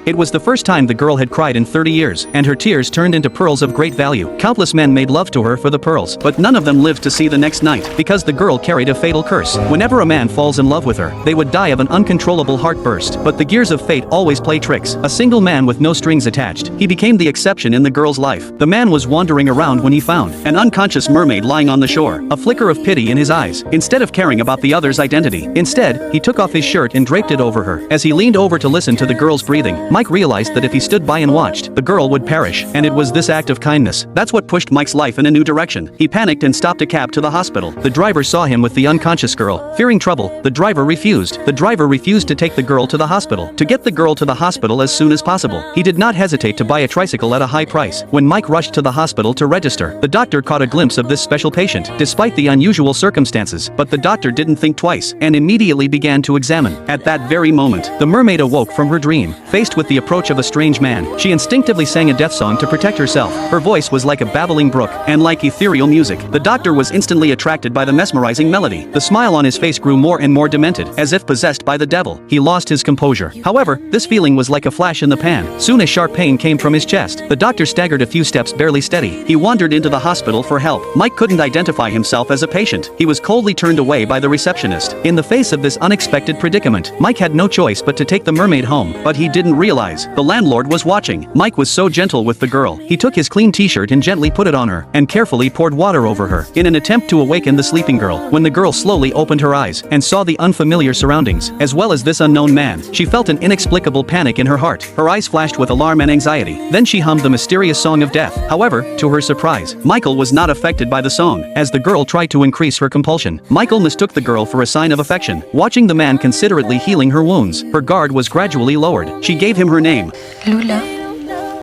It was the first time the girl had cried in 30 years, and her tears turned into pearls of great value. Countless men made love to her for the pearls, but none of them lived to see the next night, because the girl carried a fatal curse. Whenever a man falls in love with her, they would die of an uncontrollable heart burst. But the gears of fate always play tricks. A single man with no strings attached. He became the exception in the girl's life. The man was wandering around when he found an unconscious mermaid lying on the shore. A flicker of pity in his eyes. Instead of caring about the other's identity, instead, he took off his shirt and draped it over her. As he leaned over to listen to the girl's breathing, Mike realized that if he stood by and watched, the girl would perish. And it was this act of kindness that's what pushed Mike's life in a new direction. He panicked and stopped a cab to the hospital. The driver saw him with the unconscious girl. Fearing trouble, the driver refused. The driver refused to take the girl to the hospital. To get the girl to the hospital as soon as possible. He did not hesitate to buy a tricycle at a high price. When Mike rushed to the hospital to register, the doctor caught a glimpse of this special patient, despite the unusual circumstances. But the doctor didn't think twice, and immediately began to examine. At that very moment, the mermaid awoke from her dream. Faced with the approach of a strange man, she instinctively sang a death song to protect herself. Her voice was like a babbling brook, and like ethereal music. The doctor was instantly attracted by the mesmerizing melody. The smile on his face grew more and more demented, as if possessed by the devil. He lost his composure. However, this feeling was like a flash in the pan. Soon a sharp pain came from his chest. The doctor staggered a few steps, barely steady. He wandered into the hospital for help. Mike couldn't identify himself as a patient. He was coldly turned away by the receptionist. In the face of this unexpected predicament, Mike had no choice but to take the mermaid home. But he didn't realize the landlord was watching. Mike was so gentle with the girl. He took his clean t-shirt and gently put it on her, and carefully poured water over her, in an attempt to awaken the sleeping girl. When the girl slowly opened her eyes, and saw the unfamiliar surroundings, as well as this unknown man, she felt an inexplicable panic in her heart. Her eyes flashed with alarm and anxiety. Then she hummed the mysterious song of death. However, to her surprise, Michael was not affected by the song. As the girl tried to increase her compulsion, Michael mistook the girl for a sign of affection. Watching the man considerately healing her wounds, her guard was gradually lowered. She gave him her name, Lula.